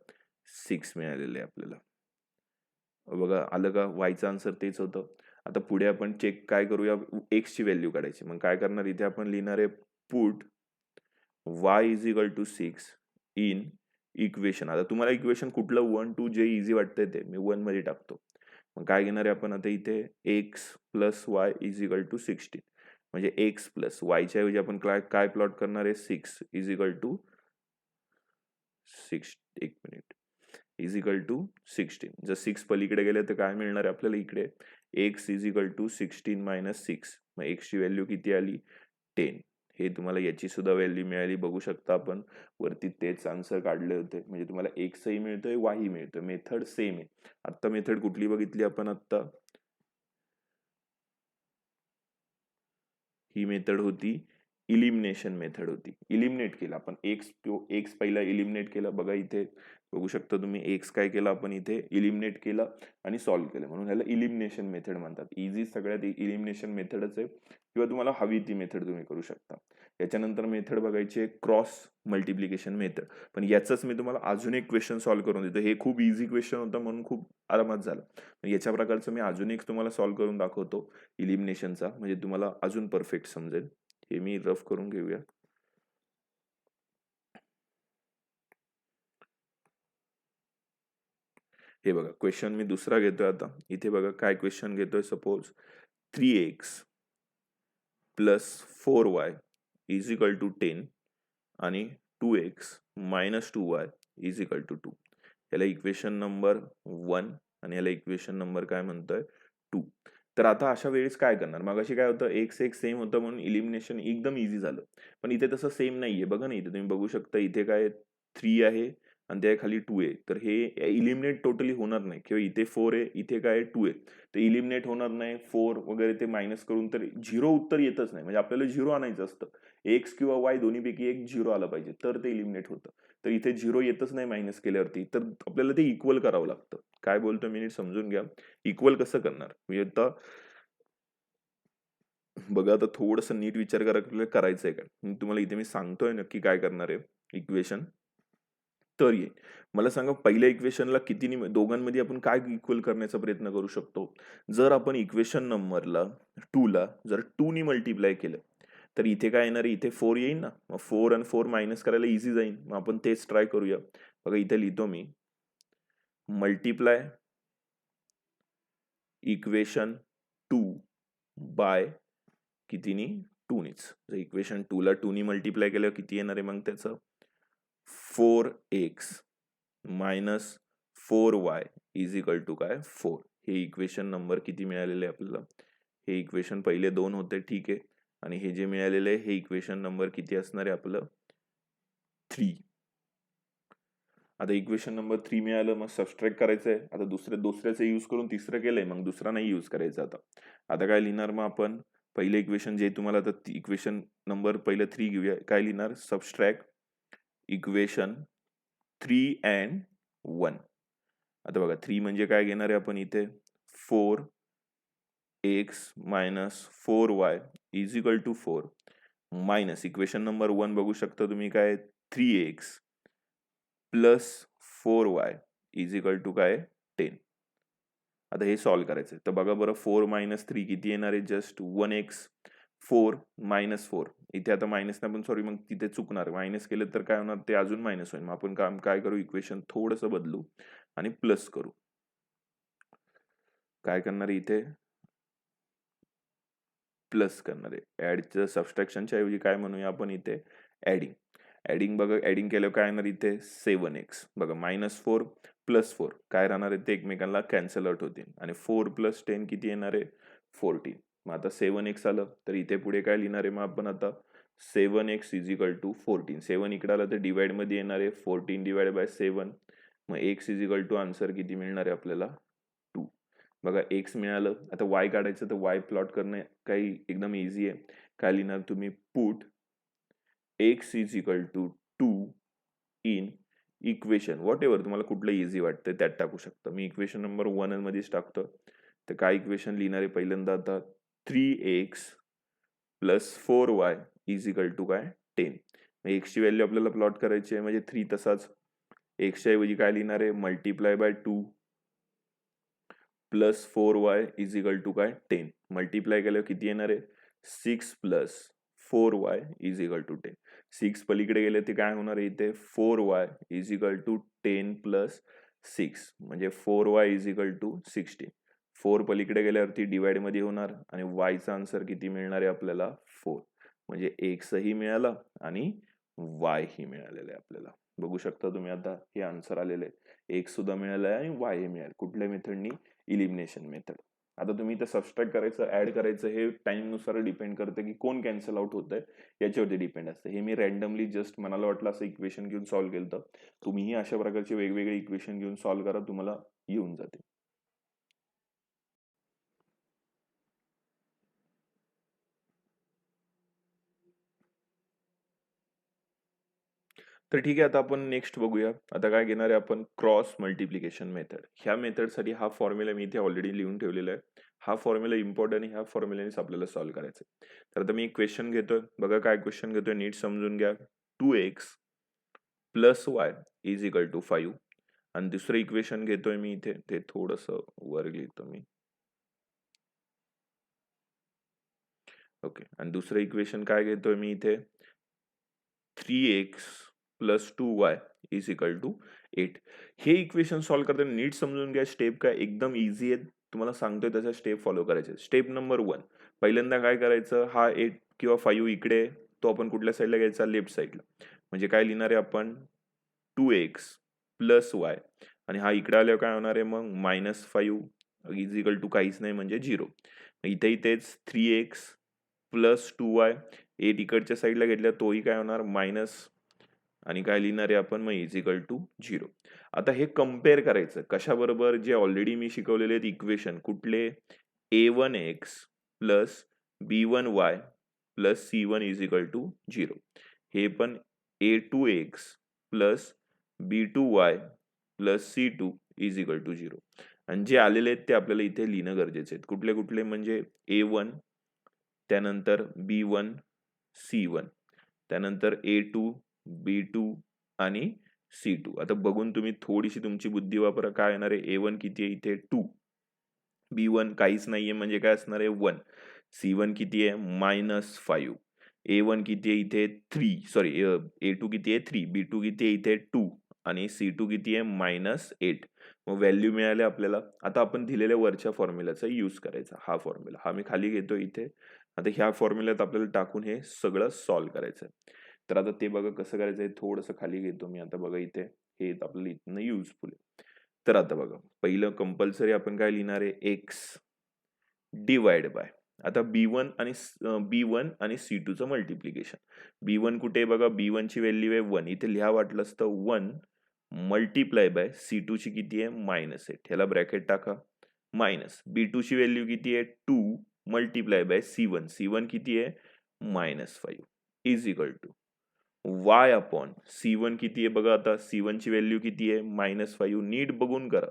6 मिळालेलं आहे आपल्याला बघा आलं का वायचा आन्सर तेच होतं आता पुढे आपण चेक काय करूया एक्स ची व्हॅल्यू काढायची मग काय करणार इथे आपण लिहिणार आहे put y is equal to 6 in equation आता तुम्हाला इक्वेशन कुठलं 1 2 जे इझी वाटतंय ते मी 1 मध्ये टाकतो मग काय घेणार आहे आपण आता इथे x plus y is equal to 16 म्हणजे x प्लस वायच्या ऐवजी आपण काय प्लॉट करणार आहे 6 इज इक्वल टू 6 एक मिनिट इज इक्वल टू 16 जर 6 पलीकडे गेले तर काय मिळणार आहे आपल्याला इकडे x इज इक्वल टू 16 - 6 मग x ची व्हॅल्यू किती आली 10 हे तुम्हाला याची सुद्धा व्हॅल्यू मिळाली बघू शकता आपण वरती तेच आन्सर काढले होते म्हणजे तुम्हाला एक्सही मिळतोय वायही मिळतोय मेथड सेम आहे आता मेथड कुठली बघितली आपण आता ही मेथड होती इलिमिनेशन मेथड होती इलिमिनेट केलं आपण एक्स पहिला इलिमिनेट केला बघा इथे बघू शकता तुम्ही एक्स काय केलं आपण इथे इलिमिनेट केलं आणि सॉल्व्ह केलं म्हणून ह्याला इलिमिनेशन मेथड म्हणतात इझी सगळ्यात इलिमिनेशन मेथडच आहे किंवा तुम्हाला हवी ती मेथड तुम्ही करू शकता याच्यानंतर मेथड बघायची क्रॉस मल्टिप्लिकेशन मेथड पण याचंच मी तुम्हाला अजून एक क्वेश्चन सॉल्व्ह करून देतो हे खूप इझी क्वेश्चन होतं म्हणून खूप आरामात झालं याच्या प्रकारचं मी अजून एक तुम्हाला सॉल्व्ह करून दाखवतो इलिमिनेशनचा म्हणजे तुम्हाला अजून परफेक्ट समजेल हे मी रफ करून घेऊया हे बघा क्वेश्चन मी दुसरा घेतोय आता इथे बघा काय क्वेश्चन घेतोय suppose 3x plus 4y is equal to 10 आणि 2x minus 2y is equal to 2 याला इक्वेशन नंबर 1 आणि याला इक्वेशन नंबर काय म्हणतोय 2 तर आता अशा वेळेस काय करणार मग अशी काय होतं एक्स एक सेम होतं म्हणून इलिमिनेशन एकदम इझी झालं पण इथे तसं सेम नाहीये बघा ना इथे तुम्ही बघू शकता इथे काय 3 आहे आणि त्या खाली 2 आहे तर हे इलिमिनेट टोटली होणार नाही किंवा इथे 4 आहे इथे काय 2 आहे तर इलिमिनेट होणार नाही 4 वगैरे ते मायनस करून तर झिरो उत्तर येतच नाही म्हणजे आपल्याला झिरो आणायचं असतं एक्स किंवा वाय दोन्हीपैकी एक झिरो आला पाहिजे तर ते इलिमिनेट होतं तर इथे झिरो येतच नाही मायनस केल्यावरती तर आपल्याला ते इक्वल करावं लागतं काय बोलतो मी नीट समजून घ्या इक्वल कसं करणार म्हणजे आता बघा आता थोडंसं नीट विचार करायचंय का तुम्हाला इथे मी सांगतोय नक्की काय करणार आहे इक्वेशन तर येईल मला सांगा पहिल्या इक्वेशनला किती दोघांमध्ये आपण काय इक्वल करण्याचा प्रयत्न करू शकतो जर आपण इक्वेशन नंबरला 2 ला जर 2 नी मल्टिप्लाय केलं तर इथे काय येणार इथे 4 येईल ना मग 4 आणि 4 मायनस करायला इझी जाईल मग आपण तेच ट्राय करूया बघा इथे लिहितो मी मल्टिप्लाय इक्वेशन 2 बाय कितीनी 2 नीच जर इक्वेशन 2 ला 2 नी मल्टिप्लाय केलं किती येणार आहे मग त्याचं 4x minus 4y is equal to काय 4 हे इक्वेशन नंबर किती मिळालेले आपल्याला हे इक्वेशन पहिले 2 होते ठीक आहे आणि हे जे मिळालेले हे इक्वेशन नंबर किती असणार आहे आपलं 3 आता इक्वेशन नंबर 3 मिळालं मग सबस्ट्रॅक्ट करायचंय आता दुसऱ्याचं यूज करून तिसरं केलंय मग दुसरा नाही यूज करायचा आता काय लिहिणार मग आपण पहिले इक्वेशन जे तुम्हाला आता इक्वेशन नंबर पहिलं 3 घेऊया काय लिहिणार सबस्ट्रॅक्ट इक्वेशन 3 अँड 1 आता बघा 3 म्हणजे काय घेणार आहे आपण इथे 4x minus 4y is equal to 4 minus equation number 1 बघू शकता तुम्ही काय 3x plus 4y is equal to काय 10 आता हे सॉल्व्ह करायचं तर बघा बरं 4 मायनस 3 किती येणार आहे जस्ट 1x 4 मायनस 4 इथे आता मायनस नाही पण सॉरी मग तिथे चुकणार मायनस केलं तर काय होणार ते अजून मायनस होईल मग आपण काम काय करू इक्वेशन थोडंसं बदलू आणि प्लस करू काय करणार इथे प्लस करणार आहे ऍडचं सबस्ट्रॅक्शनच्या ऐवजी काय म्हणूया आपण इथे ऍडिंग बघा ऍडिंग केल्यावर काय येणार इथे 7x बघा -4 + 4 काय राहणार आहे ते एकमेकांना कॅन्सल आउट होतील आणि 4 + 10 किती येणार आहे 14 मग आता 7x आलं तर इथे पुढे काय लिहिणार आहे मग आपण आता 7x इज इक्वल टू 14 7 इकडे आलं तर डिवाइड मध्ये येणार आहे 14 डिवाइड बाय 7 मग x is equal to answer किती मिळणार आहे आपल्याला 2 बघा x मिळालं आता y काढायचं तर y प्लॉट करणं काही एकदम इझी आहे काय लिहिणार तुम्ही put x is equal to 2 in equation whatever तुम्हाला कुठलं इझी वाटतं त्यात टाकू शकता. मी इक्वेशन नंबर 1 मध्येच टाकतो. तर काय इक्वेशन लिहिणार आहे पहिल्यांदा आता 3x plus 4y is equal to काय 10. x ची व्हॅल्यू आपल्याला प्लॉट करायची आहे म्हणजे 3 तसाच x च्या ऐवजी काय लिहिणार आहे multiply by 2 plus 4y is equal to काय 10. मल्टिप्लाय केल्यावर किती येणार आहे 6 plus 4y is equal to 10. 6 पलीकडे गेले ते काय होणार आहे इथे 4y is equal to 10 plus 6 म्हणजे 4y इज इक्वल टू 16. 4 पलीकडे गेल्यावरती डिवाइड मध्ये होणार आणि y चा आन्सर किती मिळणार आहे आपल्याला 4. म्हणजे x ही मिळाला आणि y ही मिळालेलं आहे आपल्याला. बघू शकता तुम्ही आता हे आन्सर आलेले आहे. x सुद्धा मिळाला आहे आणि y हे मिळाले. कुठल्या मेथडनी इलिमिनेशन मेथड. आता तुम्ही इथं सबस्ट्रॅक्ट करायचं ऍड करायचं हे टाइम नुसार डिपेंड करतं की कोण कॅन्सल आउट होतंय याच्यावरती डिपेंड असतं. हे मी रॅन्डमली जस्ट मनाला वाटलं असं इक्वेशन घेऊन सॉल्व्ह केलं. तर तुम्हीही अशा प्रकारचे वेगवेगळे इक्वेशन घेऊन सॉल्व्ह करा तुम्हाला येऊन जाते. तर ठीक आहे आता आपण नेक्स्ट बघूया. आता काय घेणार आहे आपण क्रॉस मल्टिप्लिकेशन मेथड. ह्या मेथडसाठी हा फॉर्म्युला मी इथे ऑलरेडी लिहून ठेवलेला आहे. हा फॉर्म्युला इम्पॉर्टंट आहे. ह्या फॉर्म्युलानेच आपल्याला सॉल्व्ह करायचं आहे. तर आता मी एक क्वेश्चन घेतोय. बघा काय क्वेश्चन घेतोय नीट समजून घ्या. 2x plus y is equal to 5 आणि दुसरं इक्वेशन घेतोय मी इथे ते थोडंसं वर लिहितो मी. ओके आणि दुसरं इक्वेशन काय घेतोय मी इथे 3x plus 2y is equal to 8. हे इक्वेशन सॉल्व्ह करताना नीट समजून घ्या. स्टेप काय एकदम इझी आहे. तुम्हाला सांगतोय तसा स्टेप फॉलो करायचे. स्टेप नंबर 1 पहिल्यांदा काय करायचं हा 8 किंवा 5 इकडे तो आपण कुठल्या साईडला घ्यायचा लेफ्ट साईडला. म्हणजे काय लिहिणार आहे आपण 2x प्लस y आणि हा इकडे आल्यावर काय होणार आहे मग -5 इज इक्वल टू काहीच नाही म्हणजे 0. इथेही तेच 3x प्लस 2y 8 इकडच्या साईडला घेतल्या तोही काय होणार मायनस आणि काय लिहिणार आहे आपण मग इज इक्वल टू 0. आता हे कम्पेअर करायचं कशाबरोबर जे ऑलरेडी मी शिकवलेले आहेत इक्वेशन कुठले a1x plus b1y plus c1 is equal to 0. हे पण a2x plus b2y plus c2 is equal to 0 आणि जे आलेले आहेत ते आपल्याला इथे लिहिणं गरजेचे आहेत. कुठले कुठले म्हणजे a1 त्यानंतर b1 c1 त्यानंतर a2 b2 आणि c2. आता बघून तुम्ही थोडीशी तुमची बुद्धी वापरा. काय येणार आहे a1 किती आहे इथे 2 b1 काहीच नाहीये म्हणजे काय असणार आहे 1 c1 किती आहे -5 a1 किती आहे इथे 3 सॉरी a2 किती आहे 3 b2 किती आहे इथे 2 आणि c2 किती आहे -8. मग व्हॅल्यू मिळाले आपल्याला. आता आपण दिलेल्या वरच्या फॉर्म्युलाचा यूज करायचा. हा फॉर्म्युला हा मी खाली घेतो इथे. आता ह्या फॉर्म्युल्यात आपल्याला टाकून हे सगळं सॉल्व्ह करायचं आहे. तर आता ते बघा कसं करायचं आहे थोडंसं खाली घेतो मी. आता बघा इथे हे आपल्याला इथनं युजफुल आहे. तर आता बघा पहिलं कंपल्सरी आपण काय लिहिणार आहे x डिवाइड बाय आता b1 आणि c2 चं मल्टिप्लिकेशन. b1 कुठे बघा b1 ची व्हॅल्यू आहे 1 इथे लिहा वाटलं असतं 1 मल्टिप्लाय बाय c2 ची किती आहे -8 ह्याला ब्रॅकेट टाका मायनस b2 ची व्हॅल्यू किती आहे 2 मल्टिप्लाय बाय c1 किती आहे -5 is equal to y upon c1 किती आहे बघा आता c1 ची व्हॅल्यू किती आहे -5 नीट बघून करा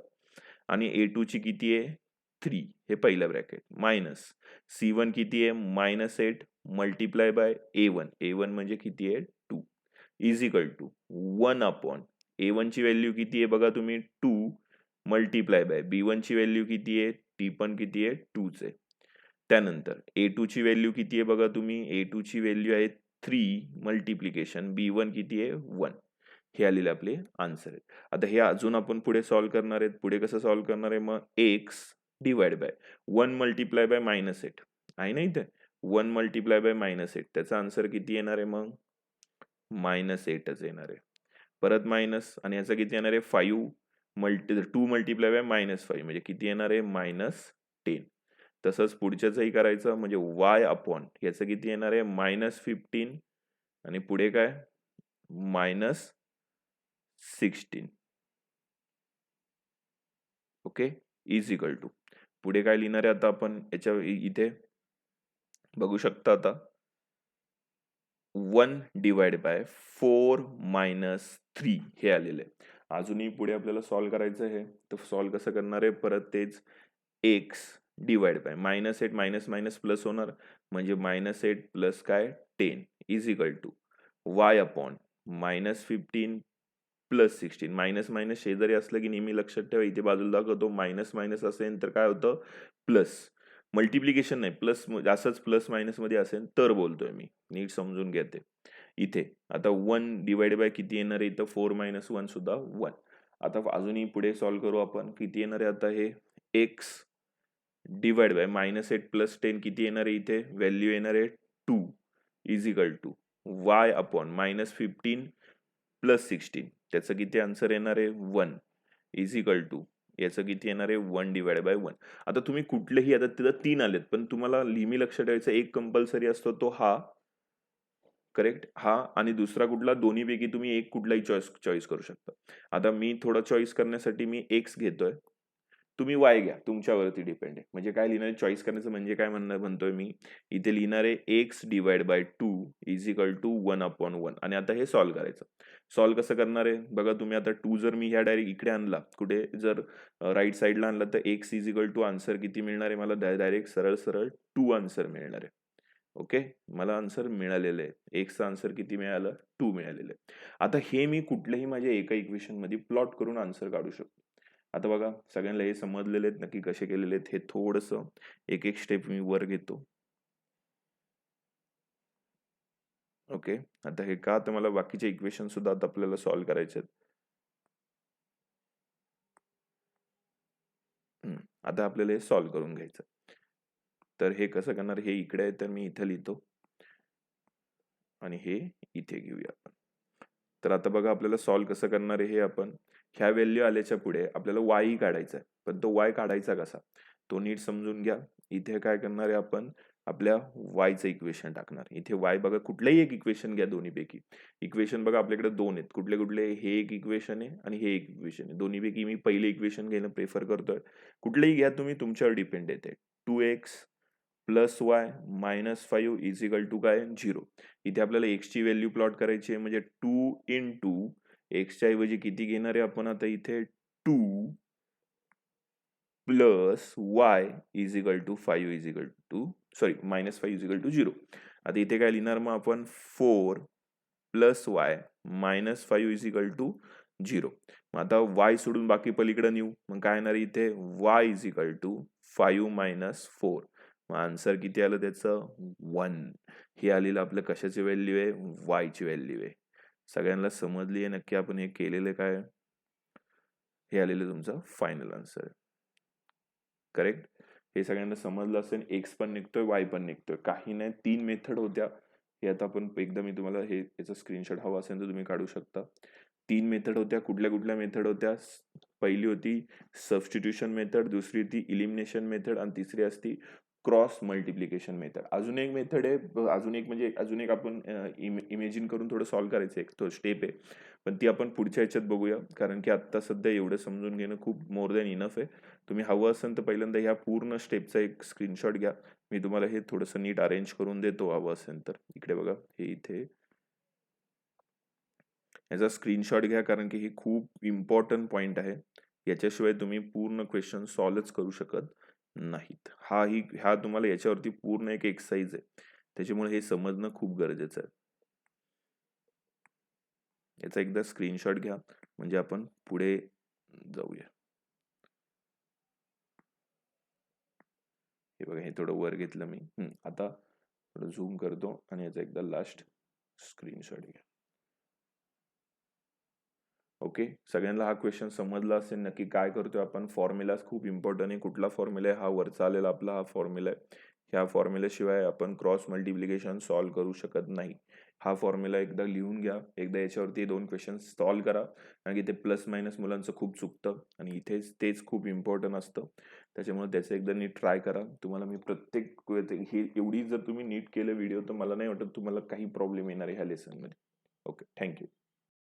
आणि a2 ची किती आहे 3 हे पहिलं ब्रॅकेट मायनस c1 किती आहे -8 मल्टिप्लाय बाय a1 म्हणजे किती आहे 2 is equal to 1 upon a1 ची व्हॅल्यू किती आहे बघा तुम्ही 2 मल्टिप्लाय बाय b1 ची व्हॅल्यू किती आहे ती पण किती आहे 2च आहे. त्यानंतर a2 ची व्हॅल्यू किती आहे बघा तुम्ही a2 ची व्हॅल्यू आहे 3 मल्टिप्लिकेशन b1 किती आहे 1 हे आलेले आपले आन्सर आहे. आता हे अजून आपण पुढे सॉल्व्ह करणार आहेत. पुढे कसं सॉल्व्ह करणार आहे मग x divide by 1 multiply by -8 आहे ना इथे 1 मल्टिप्लाय बाय -8 त्याचा आन्सर किती येणार आहे मग -8च येणार आहे. परत मायनस आणि याचा किती येणार आहे 2 मल्टिप्लाय बाय -5 म्हणजे किती येणार आहे -10. तसंच पुढच्याचंही करायचं म्हणजे y अपॉन याचं किती येणार आहे -15 आणि पुढे काय -16 ओके इज इक्वल टू पुढे काय लिहिणार आहे आता आपण याच्या इथे बघू शकता आता 1 डिवाइड बाय 4 मायनस 3 हे आलेलं आहे. अजूनही पुढे आपल्याला सॉल्व्ह करायचं आहे. तर सॉल्व्ह कसं करणार आहे? परत तेच x divide by -8 minus minus plus होणार, म्हणजे -8 प्लस काय 10 is equal to y upon -15 plus 16. Minus minus शेजारी असलं की नेहमी लक्षात ठेवा, इथे बाजूला दाखवतो मायनस मायनस असेल तर काय होतं प्लस. मल्टिप्लिकेशन नाही, प्लस असंच प्लस मायनस मध्ये असेल तर बोलतोय मी, नीट समजून घ्या ते. इथे आता 1 डिवाइड बाय किती येणार आहे इथं 4 मायनस 1 सुद्धा 1. आता अजूनही पुढे सॉल्व्ह करू आपण. किती येणार आहे आता हे एक्स डिवाइड बाय -8 प्लस 10 किती येणार आहे इथे व्हॅल्यू येणार आहे 2 is equal to y upon -15 plus 16. त्याचं किती आन्सर येणार आहे 1 इज इक्वल टू याचं किती येणार आहे 1 डिवाइड बाय 1. आता तुम्ही कुठलेही, आता तिथं 3 आलेत पण तुम्हाला नेहमी लक्षात ठेवायचं एक कंपल्सरी असतो तो हा, करेक्ट, हा आणि दुसरा कुठला, दोन्हीपैकी तुम्ही एक कुठलाही चॉईस करू शकता. आता मी थोडा चॉईस करण्यासाठी मी एक्स घेतोय, तुम्ही वाय घ्या, तुमच्यावरती डिपेंड आहे. म्हणजे काय लिहिणार चॉईस करण्याचं, म्हणजे काय म्हणतोय मी इथे लिहिणार आहे x divide by 2 is equal to 1/1. आणि आता हे सॉल्व्ह करायचं. सॉल्व्ह कसं करणार आहे बघा तुम्ही. आता 2 जर मी ह्या डायरेक्ट इकडे आणला, कुठे जर राईट साईडला आणला, तर x is equal to answer किती मिळणार आहे मला डायरेक्ट सरळ सरळ 2 आन्सर मिळणार आहे. ओके, मला आन्सर मिळालेलं आहे. एक्सचं आन्सर किती मिळालं 2 मिळालेलं आहे. आता हे मी कुठल्याही माझ्या एका इक्वेशन मध्ये प्लॉट करून आन्सर काढू शकतो. आता बघा सगळ्यांना हे समजलेले आहेत नक्की कसे केलेले आहेत हे. थोडंसं एक एक स्टेप मी वर घेतो. ओके, आता हे का, तर मला बाकीचे इक्वेशन सुद्धा आता आपल्याला सॉल्व्ह करायचे आहेत. आता आपल्याला हे सॉल्व्ह करून घ्यायचं. तर हे कसं करणार, हे इकडे आहे तर मी इथे लिहितो आणि हे इथे घेऊया आपण. तर आता बघा आपल्याला सॉल्व्ह कसं करणार आहे हे आपण. ह्या व्हॅल्यू आल्याच्या पुढे आपल्याला वाय काढायचा आहे, पण तो वाय काढायचा कसा तो नीट समजून घ्या. इथे काय करणार आहे आपण, आपल्या वायचं इक्वेशन टाकणार. इथे वाय बघा कुठलंही एक इक्वेशन घ्या दोन्हीपैकी. इक्वेशन बघा आपल्याकडे दोन आहेत, कुठले कुठले, हे एक इक्वेशन आहे आणि हे एक इक्वेशन आहे. दोन्हीपैकी मी पहिले इक्वेशन घेणं प्रेफर करतोय. कुठलेही घ्या तुम्ही, तुमच्यावर डिपेंड येते. 2x plus y minus 5 is equal to काय 0. इथे आपल्याला एक्सची व्हॅल्यू प्लॉट करायची आहे, म्हणजे 2 इंटू एक्सच्या ऐवजी किती घेणार आहे आपण आता इथे 2 plus y is equal to 5 is equal to sorry -5 is equal to 0. आता इथे काय लिहिणार मग आपण 4 plus y -5 is equal to 0. मग आता वाय सोडून बाकी पलीकडे नेऊ, मग काय येणार इथे y is equal to 5 minus 4. मग आन्सर किती आलं त्याचं 1. हे आलेलं आपलं कशाची व्हॅल्यू आहे वायची व्हॅल्यू आहे. सगळ्यांना समजली आहे नक्की आपण हे केलेलं काय. हे आलेलं तुमचं फायनल आन्सर आहे. करेक्ट, हे सगळ्यांना समजलं असेल. एक्स पण निघतोय वाय पण निघतोय, काही नाही 3 मेथड होत्या. हे आता आपण एकदा मी तुम्हाला हे याचा स्क्रीनशॉट हवा असेल तर तुम्ही काढू शकता. 3 मेथड होत्या. कुठल्या कुठल्या मेथड होत्या, पहिली होती सबस्टिट्यूशन मेथड, दुसरी होती इलिमिनेशन मेथड आणि तिसरी असती क्रॉस मल्टिप्लिकेशन मेथड. अजून एक मेथड आहे, अजून एक म्हणजे अजून एक आपण इमेजिन करून थोडं सॉल्व्ह करायचं एक तो स्टेप आहे, पण ती आपण पुढच्या ह्याच्यात बघूया. कारण की आता सध्या एवढं समजून घेणं खूप मोर दॅन इनफ आहे. तुम्ही हवं असेल तर पहिल्यांदा ह्या पूर्ण स्टेपचा एक स्क्रीनशॉट घ्या. मी तुम्हाला हे थोडंसं नीट अरेंज करून देतो हवं असेल तर. इकडे बघा हे इथे याचा स्क्रीनशॉट घ्या, कारण की हे खूप इम्पॉर्टंट पॉइंट आहे. याच्याशिवाय तुम्ही पूर्ण क्वेश्चन सॉल्वच करू शकत नाहीत. हा तुम्हाला याच्यावरती पूर्ण एक एक्सरसाइज आहे, त्याच्यामुळे हे समजणं खूप गरजेचं आहे. याचा एकदा स्क्रीनशॉट घ्या म्हणजे आपण पुढे जाऊया. हे बघा हे थोडं वर घेतलं मी. आता थोडं झूम करतो आणि याचा एकदा लास्ट स्क्रीनशॉट घ्या. ओके, सगळ्यांना हा क्वेश्चन समजला असेल नक्की काय करतोय आपण. फॉर्म्युला खूप इम्पॉर्टंट आहे. कुठला फॉर्म्युला आहे, हा वरचा आलेला आपला हा फॉर्म्युला आहे. ह्या फॉर्म्युल्याशिवाय आपण क्रॉस मल्टिप्लिकेशन सॉल्व्ह करू शकत नाही. हा फॉर्म्युला एकदा लिहून घ्या, एकदा याच्यावरती 2 क्वेश्चन सॉल्व्ह करा, कारण की ते प्लस मायनस मुलांचं खूप चुकतं आणि इथेच तेच खूप इम्पॉर्टंट असतं. त्याच्यामुळे त्याचं एकदा नीट ट्राय करा. तुम्हाला मी प्रत्येक हे एवढी जर तुम्ही नीट केलं व्हिडिओ, तर मला नाही वाटत तुम्हाला काही प्रॉब्लेम येणार आहे ह्या लेसनमध्ये. Okay, thank you.